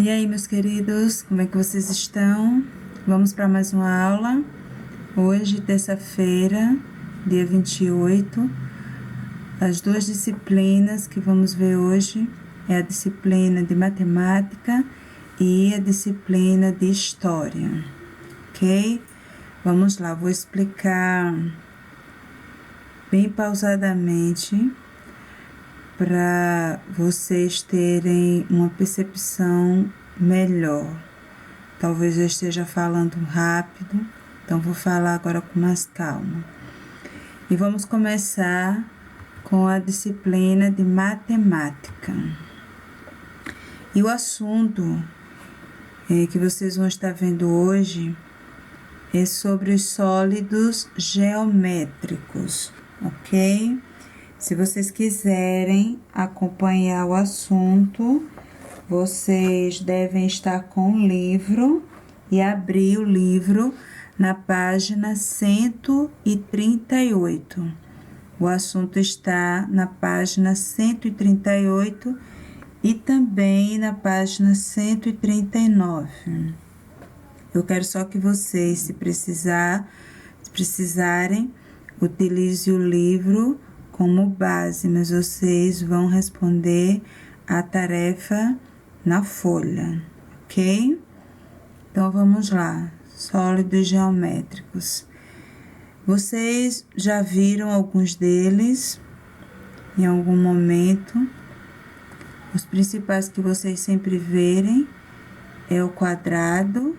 E aí, meus queridos, como é que vocês estão? Vamos para mais uma aula. Hoje, terça-feira, dia 28. As duas disciplinas que vamos ver hoje é a disciplina de matemática e a disciplina de história, ok? Vamos lá, vou explicar bem pausadamente para vocês terem uma percepção melhor. Talvez eu esteja falando rápido, então vou falar agora com mais calma. E vamos começar com a disciplina de matemática. E o assunto que vocês vão estar vendo hoje é sobre os sólidos geométricos, ok? Se vocês quiserem acompanhar o assunto, vocês devem estar com o livro e abrir o livro na página 138. O assunto está na página 138 e também na página 139. Eu quero só que vocês, se precisarem, utilize o livro como base, mas vocês vão responder a tarefa na folha, ok? Então, vamos lá. Sólidos geométricos. Vocês já viram alguns deles em algum momento. Os principais que vocês sempre verem é o quadrado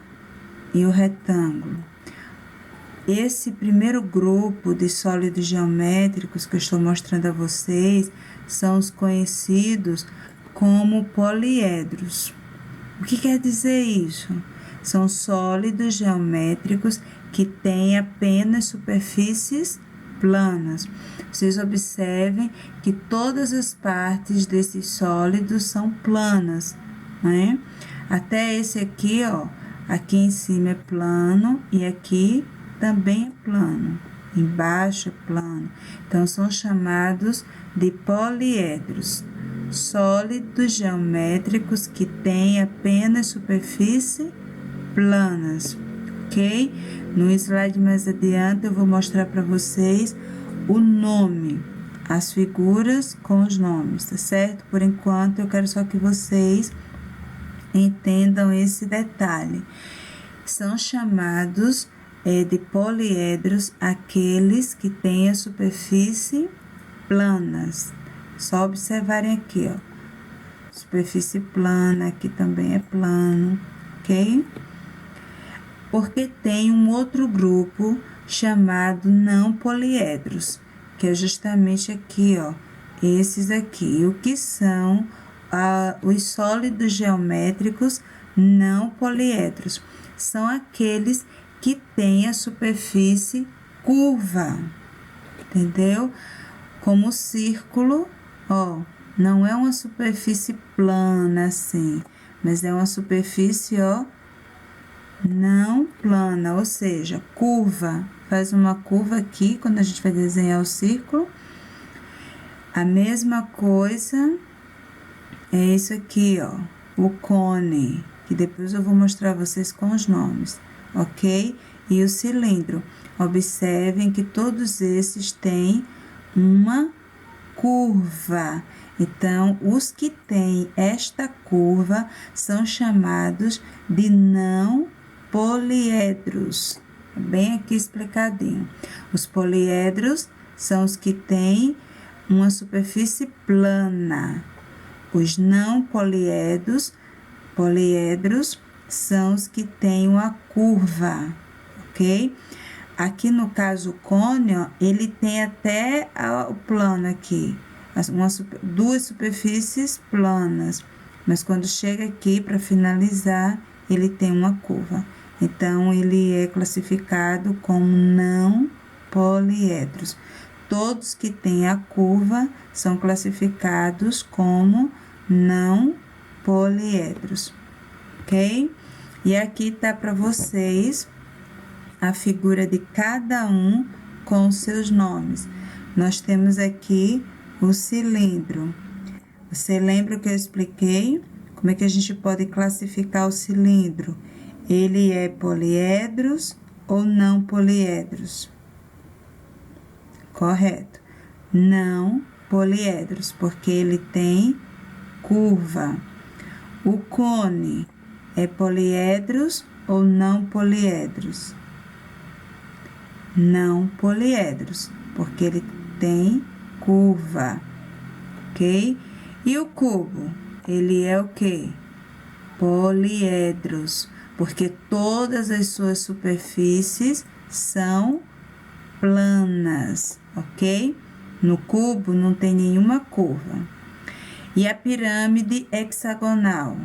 e o retângulo. Esse primeiro grupo de sólidos geométricos que eu estou mostrando a vocês são os conhecidos como poliedros. O que quer dizer isso? São sólidos geométricos que têm apenas superfícies planas. Vocês observem que todas as partes desses sólidos são planas, né? Até esse aqui, ó, aqui em cima é plano e aqui também é plano, embaixo é plano. Então, são chamados de poliedros, sólidos geométricos que têm apenas superfície planas, ok? No slide mais adiante, eu vou mostrar para vocês o nome, as figuras com os nomes, tá certo? Por enquanto, eu quero só que vocês entendam esse detalhe. São chamados de poliedros aqueles que têm a superfície planas. Só observarem aqui, ó. Superfície plana, aqui também é plano, ok? Porque tem um outro grupo chamado não poliedros, que é justamente aqui, ó. Esses aqui. O que são os sólidos geométricos não poliedros? São aqueles que têm a superfície curva, entendeu? Como o círculo, ó, não é uma superfície plana assim, mas é uma superfície, ó, não plana, ou seja, curva. Faz uma curva aqui quando a gente vai desenhar o círculo. A mesma coisa é isso aqui, ó, o cone, que depois eu vou mostrar a vocês com os nomes, ok? E o cilindro. Observem que todos esses têm uma curva. Então, os que têm esta curva são chamados de não poliedros. Bem aqui explicadinho. Os poliedros são os que têm uma superfície plana. Os não poliedros são os que têm uma curva, ok? Aqui no caso o cone, ó, ele tem até o plano aqui, duas superfícies planas, mas quando chega aqui para finalizar, ele tem uma curva. Então, ele é classificado como não poliedros. Todos que têm a curva são classificados como não poliedros, ok? E aqui tá para vocês a figura de cada um com seus nomes. Nós temos aqui o cilindro. Você lembra o que eu expliquei Como é que a gente pode classificar o cilindro? Ele é poliedros ou não poliedros? Correto. Não poliedros, porque ele tem curva. O cone é poliedros ou não poliedros? Não poliedros, porque ele tem curva, ok? E o cubo, ele é o quê? Poliedros, porque todas as suas superfícies são planas, ok? No cubo não tem nenhuma curva. E a pirâmide hexagonal,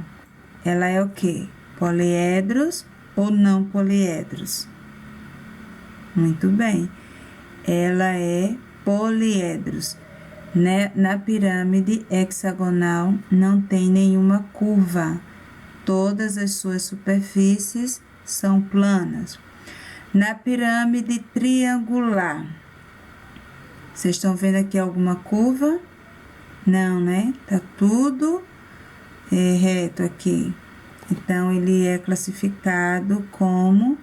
ela é o quê? Poliedros ou não poliedros? Muito bem, ela é poliedros. Na pirâmide hexagonal não tem nenhuma curva, todas as suas superfícies são planas. Na pirâmide triangular, vocês estão vendo aqui alguma curva? Não, né? Tá tudo reto aqui. Então, ele é classificado como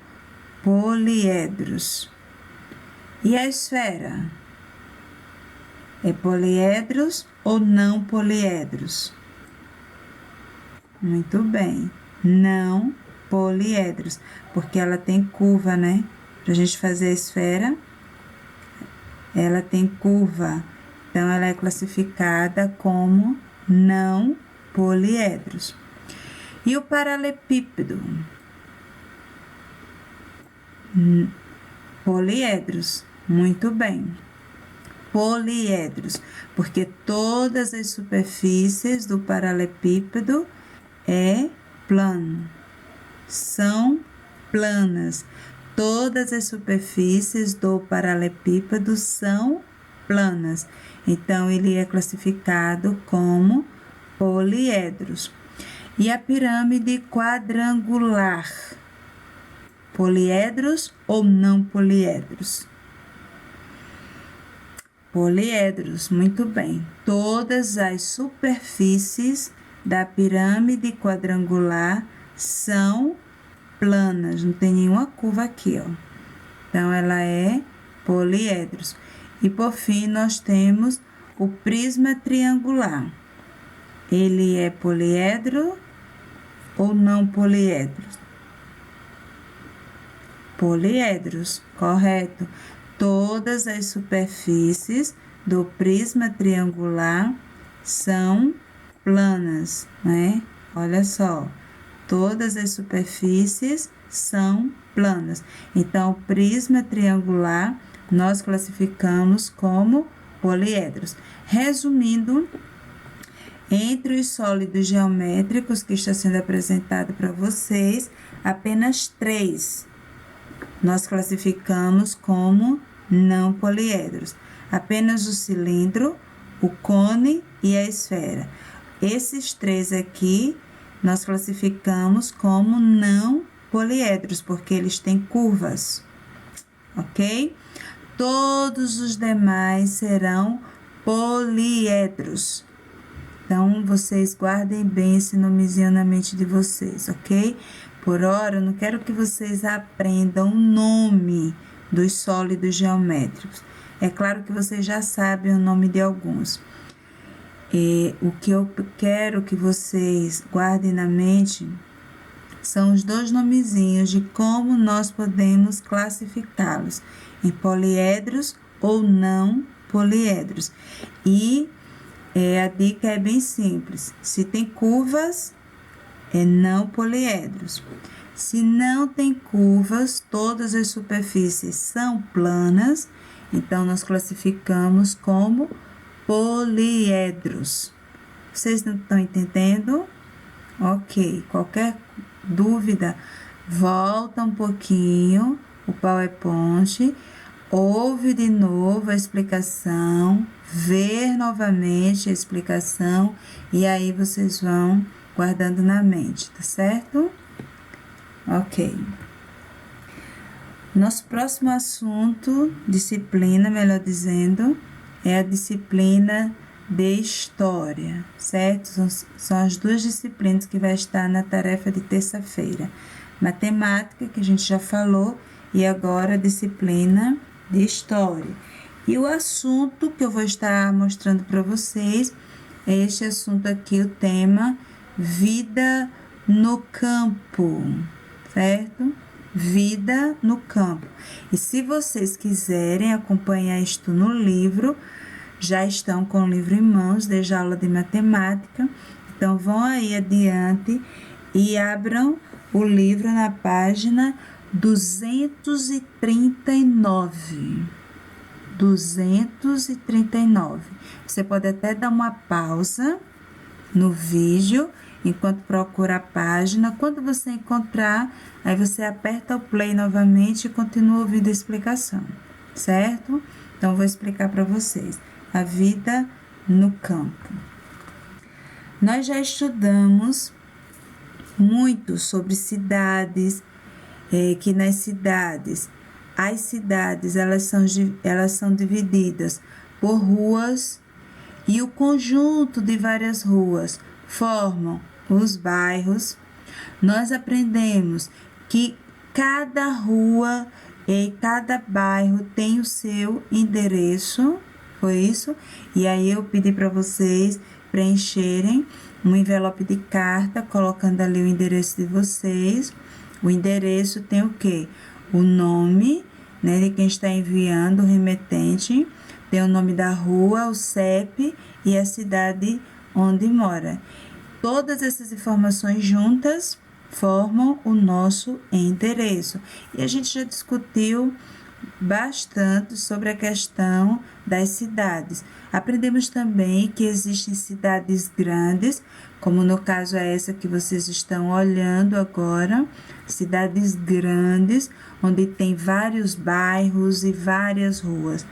poliedros. E a esfera? É poliedros ou não poliedros? Muito bem, não poliedros, porque ela tem curva, né? Pra gente fazer a esfera, ela tem curva. Então, ela é classificada como não poliedros. E o paralelepípedo? Poliedros. Muito bem. Poliedros, porque todas as superfícies do paralelepípedo é plano. São planas. Todas as superfícies do paralelepípedo são planas. Então, ele é classificado como poliedros. E a pirâmide quadrangular? Poliedros ou não poliedros? Poliedros, muito bem. Todas as superfícies da pirâmide quadrangular são planas, não tem nenhuma curva aqui, ó. Então, ela é poliedros. E, por fim, nós temos o prisma triangular. Ele é poliedro ou não poliedro? Poliedros, correto. Todas as superfícies do prisma triangular são planas, né? Olha só, todas as superfícies são planas. Então, o prisma triangular nós classificamos como poliedros. Resumindo, entre os sólidos geométricos que está sendo apresentado para vocês, apenas 3 nós classificamos como não poliedros. Apenas o cilindro, o cone e a esfera. Esses 3 aqui nós classificamos como não poliedros, porque eles têm curvas, ok? Todos os demais serão poliedros. Então, vocês guardem bem esse nomezinho na mente de vocês, ok? Por hora, eu não quero que vocês aprendam o nome dos sólidos geométricos. É claro que vocês já sabem o nome de alguns. O que eu quero que vocês guardem na mente são os 2 nomezinhos de como nós podemos classificá-los em poliedros ou não poliedros. E a dica é bem simples. Se tem curvas, é não poliedros. Se não tem curvas, todas as superfícies são planas, então nós classificamos como poliedros. Vocês não estão entendendo? Ok. Qualquer dúvida, volta um pouquinho o PowerPoint, ouve de novo a explicação, ver novamente a explicação e aí vocês vão guardando na mente, tá certo? Ok. Nosso próximo assunto, disciplina, melhor dizendo, é a disciplina de História, certo? São as duas disciplinas que vai estar na tarefa de terça-feira. Matemática, que a gente já falou, e agora a disciplina de História. E o assunto que eu vou estar mostrando para vocês é este assunto aqui, o tema Vida no Campo, certo? Vida no campo. E se vocês quiserem acompanhar isto no livro, já estão com o livro em mãos desde a aula de matemática, então vão aí adiante e abram o livro na página 239. 239. Você pode até dar uma pausa no vídeo enquanto procura a página. Quando você encontrar, aí você aperta o play novamente e continua ouvindo a explicação, certo? Então, vou explicar para vocês. A vida no campo. Nós já estudamos muito sobre cidades, que nas cidades, as cidades, elas são divididas por ruas e o conjunto de várias ruas formam os bairros. Nós aprendemos que cada rua e cada bairro tem o seu endereço, foi isso? E aí eu pedi para vocês preencherem um envelope de carta, colocando ali o endereço de vocês. O endereço tem o quê? O nome, né, de quem está enviando, o remetente, tem o nome da rua, o CEP e a cidade onde mora. Todas essas informações juntas formam o nosso endereço. E a gente já discutiu bastante sobre a questão das cidades. Aprendemos também que existem cidades grandes, como no caso é essa que vocês estão olhando agora, cidades grandes, onde tem vários bairros e várias ruas.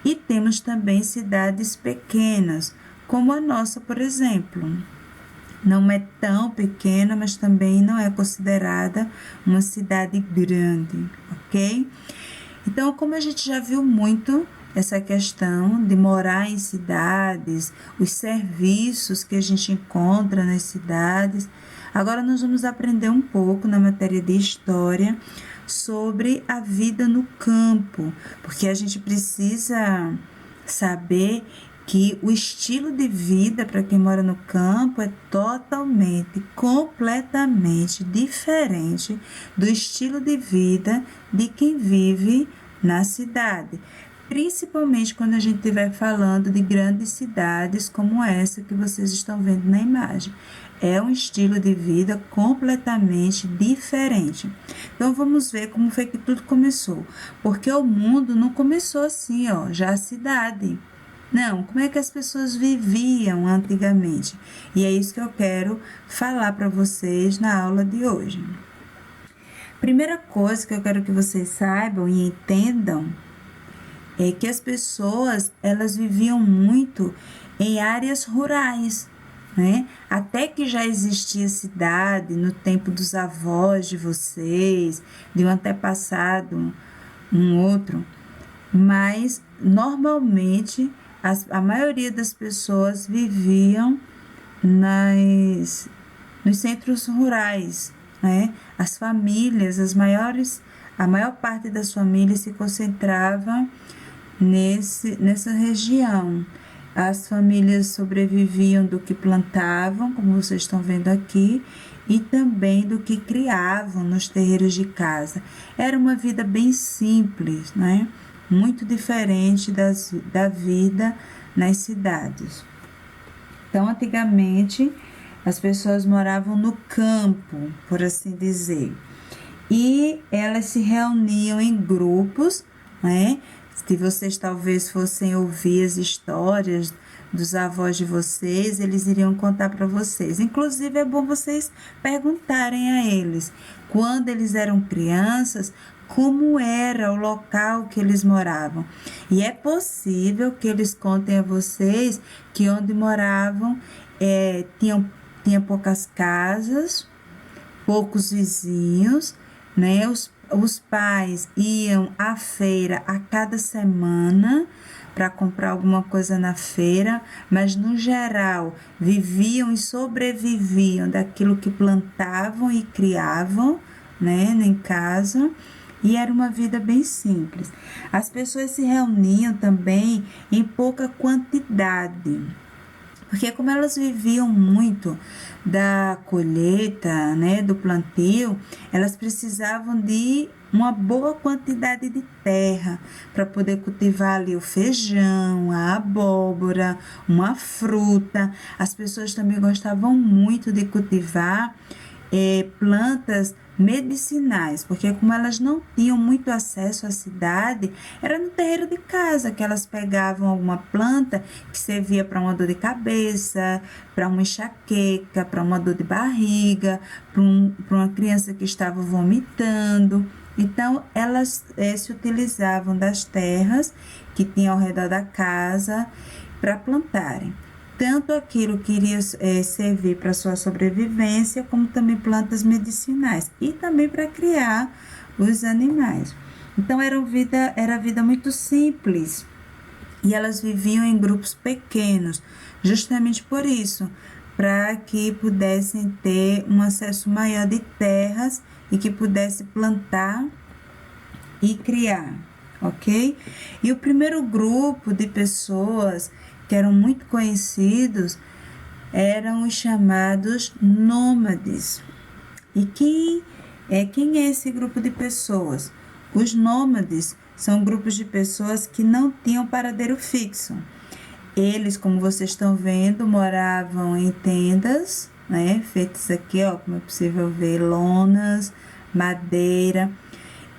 E temos também cidades pequenas, como a nossa, por exemplo. Não é tão pequena, mas também não é considerada uma cidade grande, ok? Então, como a gente já viu muito essa questão de morar em cidades, os serviços que a gente encontra nas cidades, agora nós vamos aprender um pouco na matéria de História sobre a vida no campo, porque a gente precisa saber que o estilo de vida para quem mora no campo é totalmente, completamente diferente do estilo de vida de quem vive na cidade. Principalmente quando a gente estiver falando de grandes cidades como essa que vocês estão vendo na imagem. É um estilo de vida completamente diferente. Então, vamos ver como foi que tudo começou. Porque o mundo não começou assim, ó, já a cidade. Não, como é que as pessoas viviam antigamente? E é isso que eu quero falar para vocês na aula de hoje. Primeira coisa que eu quero que vocês saibam e entendam é que as pessoas, elas viviam muito em áreas rurais, né? Até que já existia cidade no tempo dos avós de vocês, de um antepassado, um outro, mas normalmente a maioria das pessoas viviam nos centros rurais, né? As famílias, a maior parte das famílias se concentrava nessa região. As famílias sobreviviam do que plantavam, como vocês estão vendo aqui, e também do que criavam nos terreiros de casa. Era uma vida bem simples, né? Muito diferente da vida nas cidades. Então, antigamente, as pessoas moravam no campo, por assim dizer, e elas se reuniam em grupos, né? Se vocês talvez fossem ouvir as histórias dos avós de vocês, eles iriam contar para vocês. Inclusive, é bom vocês perguntarem a eles, quando eles eram crianças, como era o local que eles moravam. E é possível que eles contem a vocês que onde moravam tinha poucas casas, poucos vizinhos, né? Os pais iam à feira a cada semana, para comprar alguma coisa na feira, mas no geral viviam e sobreviviam daquilo que plantavam e criavam, né, em casa. E era uma vida bem simples. As pessoas se reuniam também em pouca quantidade, porque como elas viviam muito da colheita, né, do plantio, elas precisavam de uma boa quantidade de terra para poder cultivar ali o feijão, a abóbora, uma fruta. As pessoas também gostavam muito de cultivar plantas medicinais, porque como elas não tinham muito acesso à cidade, era no terreiro de casa que elas pegavam alguma planta que servia para uma dor de cabeça, para uma enxaqueca, para uma dor de barriga, para uma criança que estava vomitando. Então, elas se utilizavam das terras que tinham ao redor da casa para plantarem tanto aquilo que iria servir para sua sobrevivência, como também plantas medicinais e também para criar os animais. Então era vida muito simples e elas viviam em grupos pequenos, justamente por isso, para que pudessem ter um acesso maior de terras e que pudesse plantar e criar, ok? E o primeiro grupo de pessoas que eram muito conhecidos eram os chamados nômades. E quem é esse grupo de pessoas? Os nômades são grupos de pessoas que não tinham paradeiro fixo. Eles, como vocês estão vendo, moravam em tendas, né, feitas aqui, ó, como é possível ver, lonas, madeira,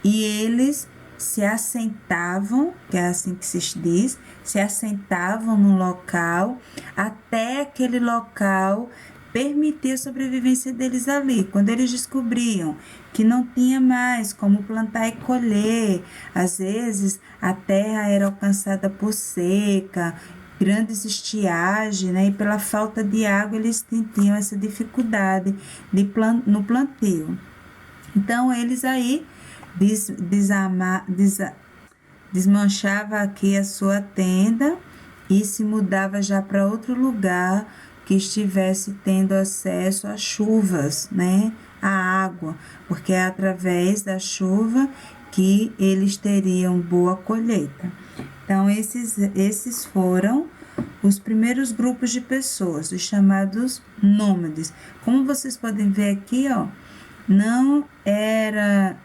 e eles se assentavam, que é assim que se diz, se assentavam num local até aquele local permitir a sobrevivência deles ali. Quando eles descobriam que não tinha mais como plantar e colher, às vezes a terra era alcançada por seca, grandes estiagens, né? E pela falta de água eles tinham essa dificuldade no plantio. Então eles aí desmanchava aqui a sua tenda e se mudava já para outro lugar que estivesse tendo acesso a chuvas, né, a água, porque é através da chuva que eles teriam boa colheita. Então esses foram os primeiros grupos de pessoas, os chamados nômades. Como vocês podem ver aqui, ó, não era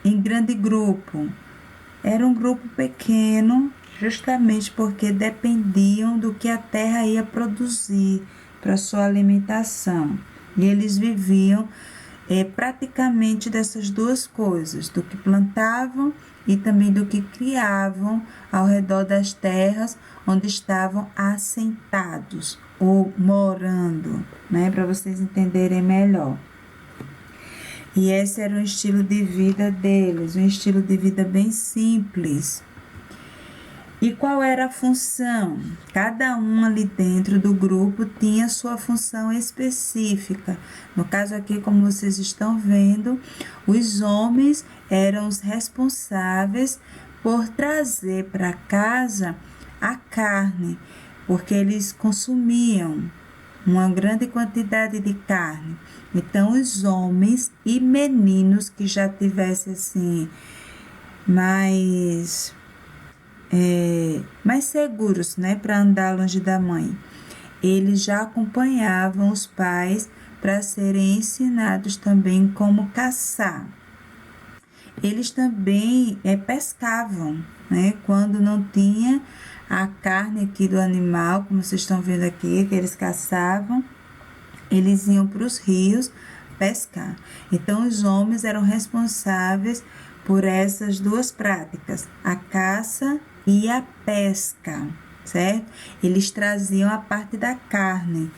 em grande grupo, era um grupo pequeno, justamente porque dependiam do que a terra ia produzir para sua alimentação. E eles viviam praticamente dessas duas coisas, do que plantavam e também do que criavam ao redor das terras onde estavam assentados ou morando, né, para vocês entenderem melhor. E esse era o estilo de vida deles, um estilo de vida bem simples. E qual era a função? Cada um ali dentro do grupo tinha sua função específica. No caso aqui, como vocês estão vendo, os homens eram os responsáveis por trazer para casa a carne, porque eles consumiam uma grande quantidade de carne. Então, os homens e meninos que já tivessem assim mais seguros, né, para andar longe da mãe, eles já acompanhavam os pais para serem ensinados também como caçar. Eles também pescavam, né, quando não tinha a carne aqui do animal, como vocês estão vendo aqui, que eles caçavam, eles iam para os rios pescar. Então, os homens eram responsáveis por essas duas práticas, a caça e a pesca, certo? Eles traziam a parte da carne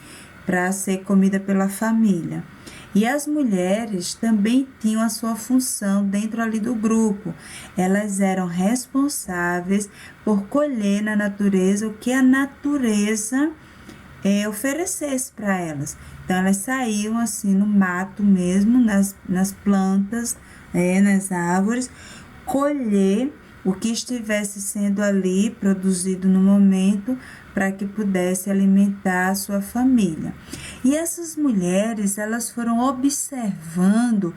para ser comida pela família. E as mulheres também tinham a sua função dentro ali do grupo. Elas eram responsáveis por colher na natureza o que a natureza oferecesse para elas. Então, elas saíam assim no mato mesmo, nas plantas, nas árvores, colher o que estivesse sendo ali produzido no momento para que pudesse alimentar a sua família. E essas mulheres, elas foram observando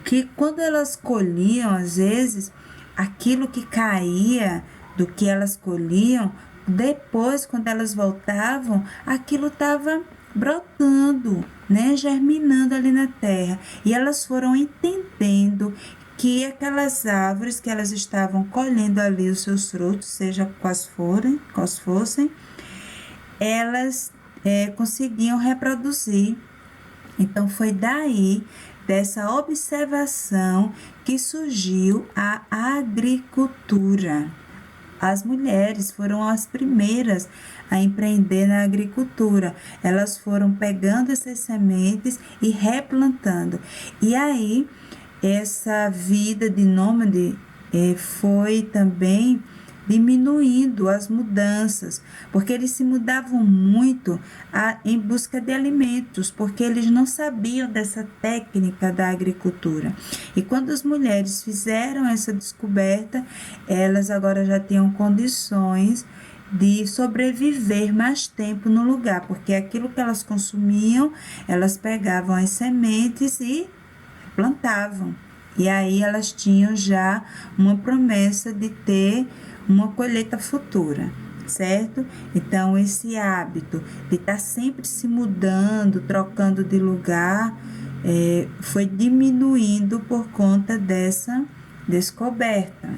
que quando elas colhiam, às vezes, aquilo que caía do que elas colhiam, depois, quando elas voltavam, aquilo estava brotando, né, germinando ali na terra. E elas foram entendendo que aquelas árvores que elas estavam colhendo ali os seus frutos, seja quais fossem, elas conseguiam reproduzir. Então foi daí, dessa observação, que surgiu a agricultura. As mulheres foram as primeiras a empreender na agricultura. Elas foram pegando essas sementes e replantando. E aí, essa vida de nômade foi também diminuindo as mudanças, porque eles se mudavam muito em busca de alimentos, porque eles não sabiam dessa técnica da agricultura. E quando as mulheres fizeram essa descoberta, elas agora já tinham condições de sobreviver mais tempo no lugar, porque aquilo que elas consumiam, elas pegavam as sementes e plantavam. E aí elas tinham já uma promessa de ter uma colheita futura, certo? Então, esse hábito de estar sempre se mudando, trocando de lugar, foi diminuindo por conta dessa descoberta,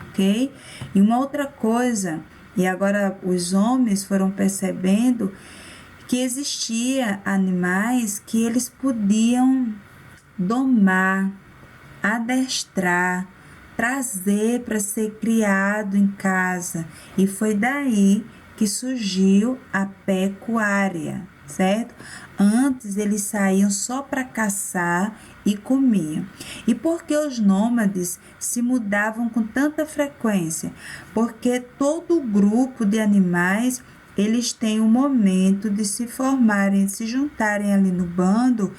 ok? E uma outra coisa, e agora os homens foram percebendo que existia animais que eles podiam domar, adestrar, trazer para ser criado em casa. E foi daí que surgiu a pecuária, certo? Antes eles saíam só para caçar e comiam. E por que os nômades se mudavam com tanta frequência? Porque todo grupo de animais, eles têm um momento de se formarem, se juntarem ali no bando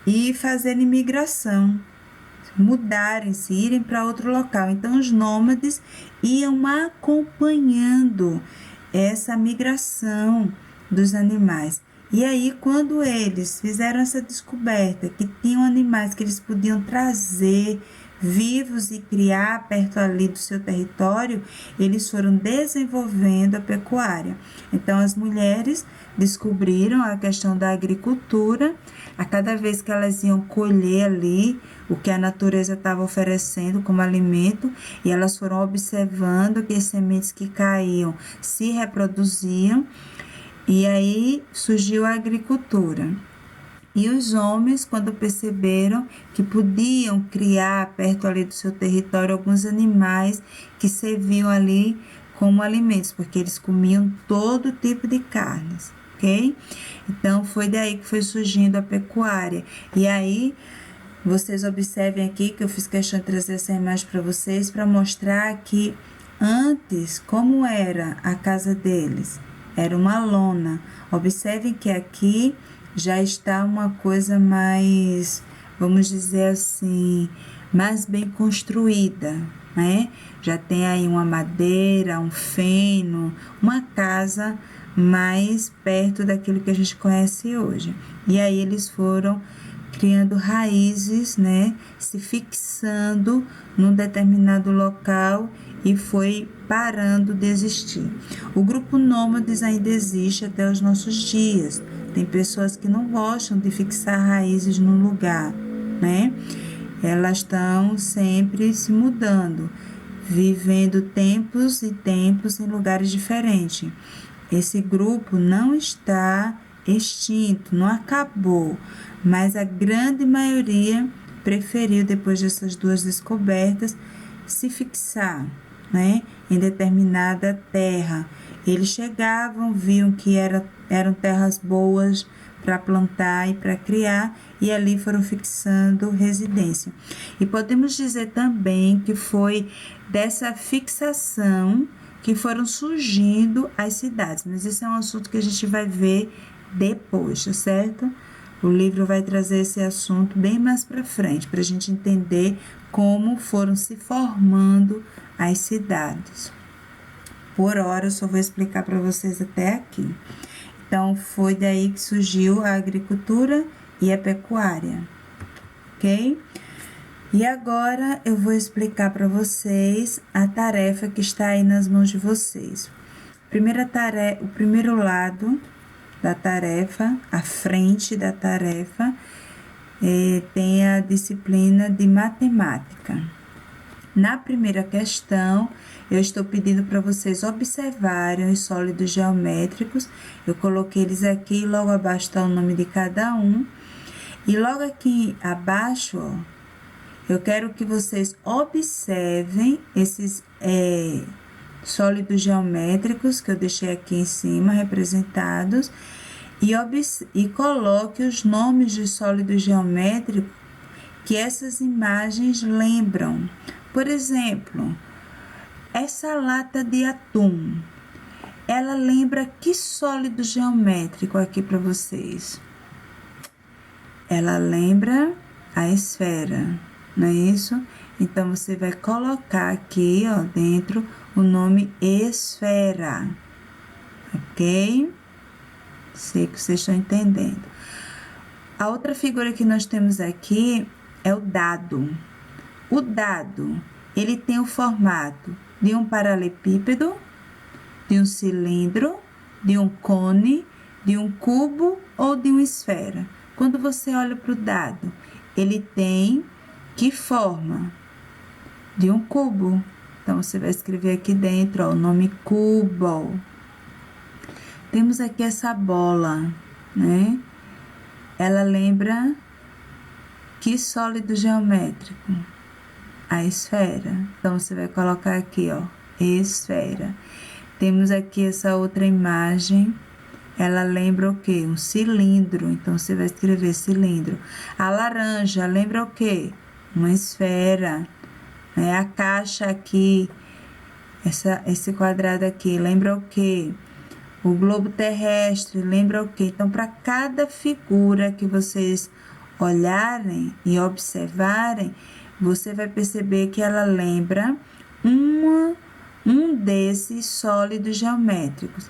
e fazerem migração, mudarem-se, irem para outro local. Então, os nômades iam acompanhando essa migração dos animais. E aí, quando eles fizeram essa descoberta, que tinham animais que eles podiam trazer vivos e criar perto ali do seu território, eles foram desenvolvendo a pecuária. Então, as mulheres descobriram a questão da agricultura. A cada vez que elas iam colher ali o que a natureza estava oferecendo como alimento, e elas foram observando que as sementes que caíam se reproduziam, e aí surgiu a agricultura. E os homens, quando perceberam que podiam criar perto ali do seu território alguns animais que serviam ali como alimentos, porque eles comiam todo tipo de carnes, ok? Então, foi daí que foi surgindo a pecuária. E aí, vocês observem aqui que eu fiz questão de trazer essa imagem para vocês, para mostrar que antes, como era a casa deles? Era uma lona. Observem que aqui já está uma coisa mais, vamos dizer assim, mais bem construída, né? Já tem aí uma madeira, um feno, uma casa mais perto daquilo que a gente conhece hoje. E aí eles foram criando raízes, né? Se fixando num determinado local e foi parando de existir. O grupo nômades ainda existe até os nossos dias. Tem pessoas que não gostam de fixar raízes num lugar, né? Elas estão sempre se mudando, vivendo tempos e tempos em lugares diferentes. Esse grupo não está extinto, não acabou, mas a grande maioria preferiu, depois dessas duas descobertas, se fixar, né, em determinada terra. Eles chegavam, viam que eram terras boas para plantar e para criar, e ali foram fixando residência. E podemos dizer também que foi dessa fixação que foram surgindo as cidades, mas esse é um assunto que a gente vai ver depois, tá certo? O livro vai trazer esse assunto bem mais para frente, para a gente entender como foram se formando as cidades. Por hora, eu só vou explicar para vocês até aqui. Então, foi daí que surgiu a agricultura e a pecuária, ok? E agora eu vou explicar para vocês a tarefa que está aí nas mãos de vocês. O primeiro lado da tarefa, a frente da tarefa, tem a disciplina de matemática. Na primeira questão, eu estou pedindo para vocês observarem os sólidos geométricos. Eu coloquei eles aqui, logo abaixo está o nome de cada um. E logo aqui abaixo, ó, eu quero que vocês observem esses sólidos geométricos que eu deixei aqui em cima, representados, e coloque os nomes de sólidos geométricos que essas imagens lembram. Por exemplo, essa lata de atum, ela lembra que sólido geométrico aqui para vocês? Ela lembra a esfera, não é isso? Então, você vai colocar aqui, ó, dentro o nome esfera, ok? Sei que vocês estão entendendo. A outra figura que nós temos aqui é o dado. O dado, ele tem o formato de um paralelepípedo, de um cilindro, de um cone, de um cubo ou de uma esfera. Quando você olha para o dado, ele tem que forma? De um cubo. Então, você vai escrever aqui dentro, ó, o nome cubo. Temos aqui essa bola, né? Ela lembra que sólido geométrico? A esfera. Então, você vai colocar aqui, ó, esfera. Temos aqui essa outra imagem. Ela lembra o quê? Um cilindro. Então, você vai escrever cilindro. A laranja lembra o quê? Uma esfera. A caixa aqui, esse quadrado aqui, lembra o quê? O globo terrestre, lembra o quê? Então, para cada figura que vocês olharem e observarem, você vai perceber que ela lembra um desses sólidos geométricos.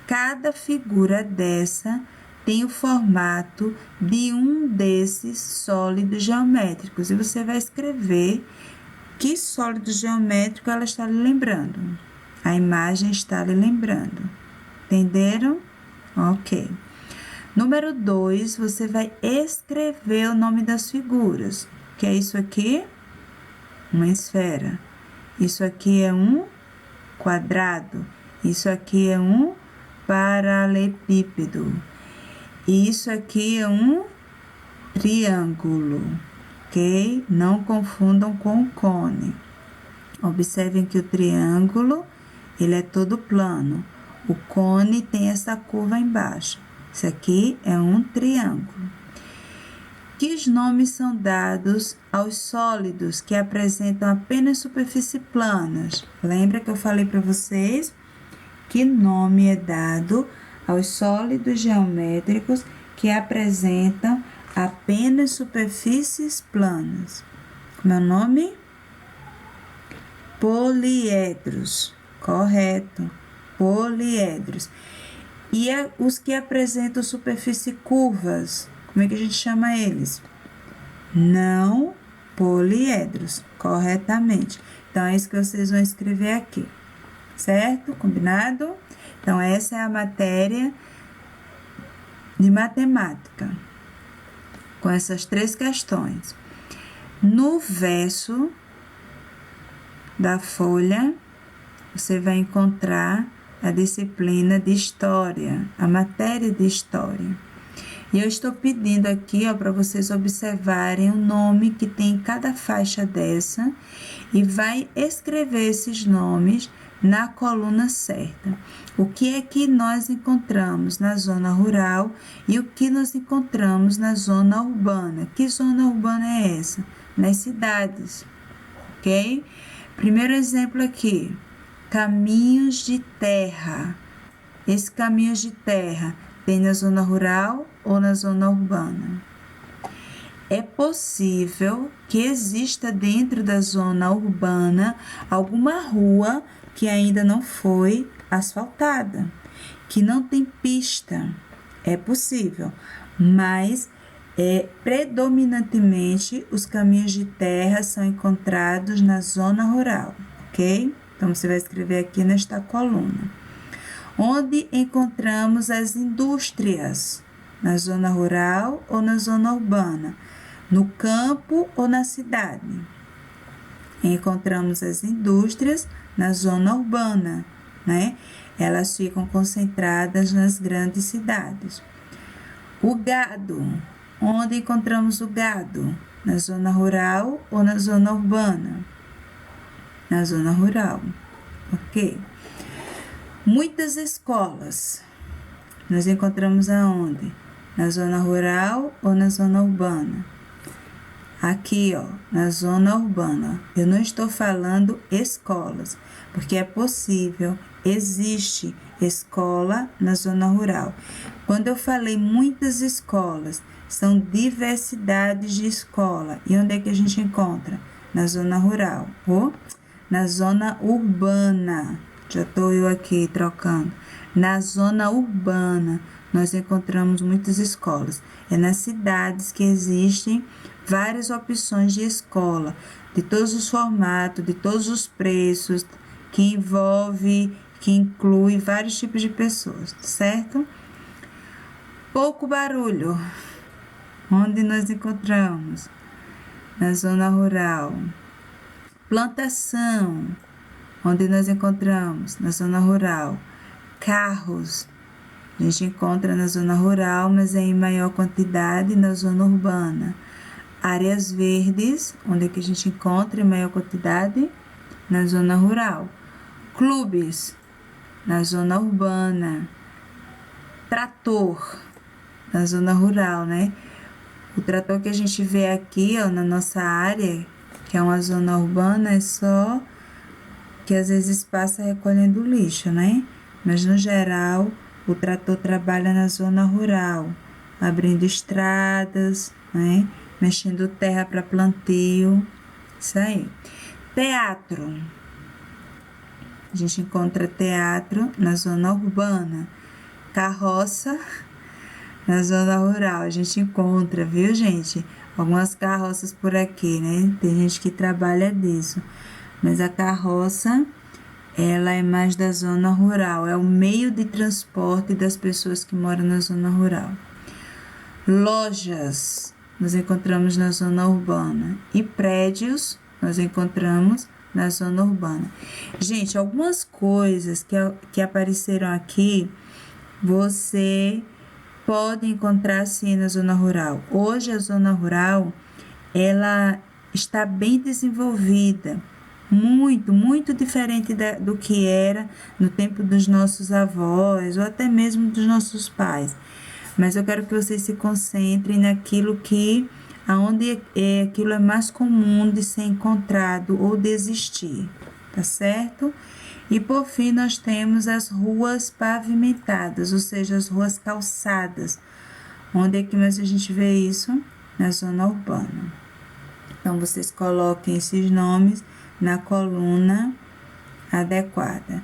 Cada figura dessa tem o formato de um desses sólidos geométricos. E você vai escrever que sólido geométrico ela está lhe lembrando. A imagem está lhe lembrando. Entenderam? Ok. Número 2, você vai escrever o nome das figuras. Que é isso aqui? Uma esfera. Isso aqui é um quadrado. Isso aqui é um paralelepípedo. Isso aqui é um triângulo. Ok? Não confundam com o cone. Observem que o triângulo, ele é todo plano. O cone tem essa curva embaixo. Isso aqui é um triângulo. Que nomes são dados aos sólidos que apresentam apenas superfícies planas? Lembra que eu falei para vocês que nome é dado aos sólidos geométricos que apresentam apenas superfícies planas? Como é o nome? Poliedros. Correto. Poliedros. E os que apresentam superfícies curvas, como é que a gente chama eles? Não poliedros, corretamente. Então, é isso que vocês vão escrever aqui, certo? Combinado? Então, essa é a matéria de matemática, com essas 3 questões. No verso da folha, você vai encontrar a disciplina de História, a matéria de História. E eu estou pedindo aqui, para vocês observarem o nome que tem em cada faixa dessa e vai escrever esses nomes na coluna certa. O que é que nós encontramos na zona rural e o que nós encontramos na zona urbana? Que zona urbana é essa? Nas cidades, ok? Primeiro exemplo aqui, caminhos de terra. Esse caminhos de terra tem na zona rural ou na zona urbana? É possível que exista dentro da zona urbana alguma rua que ainda não foi asfaltada, que não tem pista. É possível, mas predominantemente os caminhos de terra são encontrados na zona rural, ok? Então, você vai escrever aqui nesta coluna. Onde encontramos as indústrias? Na zona rural ou na zona urbana? No campo ou na cidade? Encontramos as indústrias na zona urbana, né? Elas ficam concentradas nas grandes cidades. O gado. Onde encontramos o gado? Na zona rural ou na zona urbana? Na zona rural, ok? Muitas escolas. Nós encontramos aonde? Na zona rural ou na zona urbana? Aqui, ó, na zona urbana. Eu não estou falando escolas, porque é possível, existe escola na zona rural. Quando eu falei muitas escolas, são diversidades de escola. E onde é que a gente encontra? Na zona rural ou na zona urbana. Já estou eu aqui trocando. Na zona urbana, nós encontramos muitas escolas. É nas cidades que existem várias opções de escola, de todos os formatos, de todos os preços, que inclui vários tipos de pessoas, certo? Pouco barulho. Onde nós encontramos? Na zona rural. Plantação. Onde nós encontramos? Na zona rural. Carros. A gente encontra na zona rural, mas é em maior quantidade na zona urbana. Áreas verdes, onde é que a gente encontra em maior quantidade? Na zona rural. Clubes, na zona urbana. Trator, na zona rural, né? O trator que a gente vê aqui, ó, na nossa área, que é uma zona urbana, é só que às vezes passa recolhendo lixo, né? Mas no geral, o trator trabalha na zona rural, abrindo estradas, né? Mexendo terra para plantio, isso aí. Teatro. A gente encontra teatro na zona urbana. Carroça na zona rural. A gente encontra, viu, gente? Algumas carroças por aqui, né? Tem gente que trabalha disso. Mas a carroça, ela é mais da zona rural. É o meio de transporte das pessoas que moram na zona rural. Lojas, nós encontramos na zona urbana. E prédios, nós encontramos na zona urbana. Gente, algumas coisas que apareceram aqui, você pode encontrar sim na zona rural. Hoje a zona rural, ela está bem desenvolvida, muito diferente do que era no tempo dos nossos avós ou até mesmo dos nossos pais. Mas eu quero que vocês se concentrem naquilo aonde aquilo é mais comum de ser encontrado ou de existir, tá certo? E por fim, nós temos as ruas pavimentadas, ou seja, as ruas calçadas. Onde é que mais a gente vê isso? Na zona urbana. Então, vocês coloquem esses nomes na coluna adequada.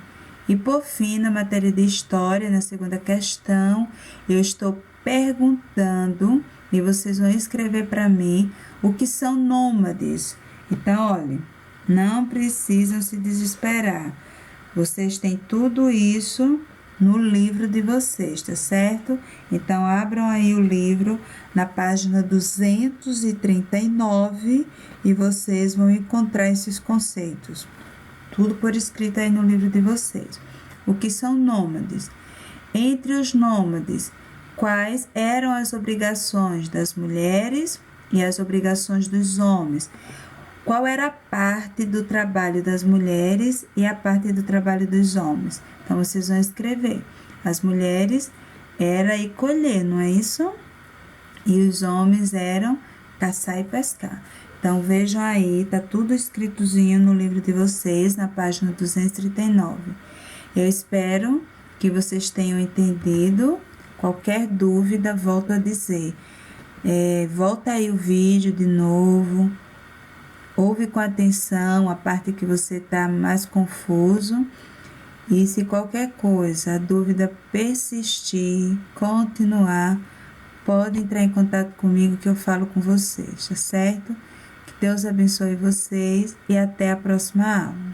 E por fim, na matéria de história, na segunda questão, eu estou perguntando e vocês vão escrever para mim o que são nômades. Então, olha, não precisam se desesperar. Vocês têm tudo isso no livro de vocês, tá certo? Então, abram aí o livro na página 239 e vocês vão encontrar esses conceitos. Tudo por escrito aí no livro de vocês. O que são nômades? Entre os nômades, quais eram as obrigações das mulheres e as obrigações dos homens? Qual era a parte do trabalho das mulheres e a parte do trabalho dos homens? Então, vocês vão escrever. As mulheres era ir colher, não é isso? E os homens eram caçar e pescar. Então, vejam aí, tá tudo escritozinho no livro de vocês, na página 239. Eu espero que vocês tenham entendido Qualquer dúvida, volto a dizer, volta aí o vídeo de novo, ouve com atenção a parte que você está mais confuso. E se qualquer coisa, a dúvida persistir, continuar, pode entrar em contato comigo que eu falo com vocês, tá certo? Que Deus abençoe vocês e até a próxima aula.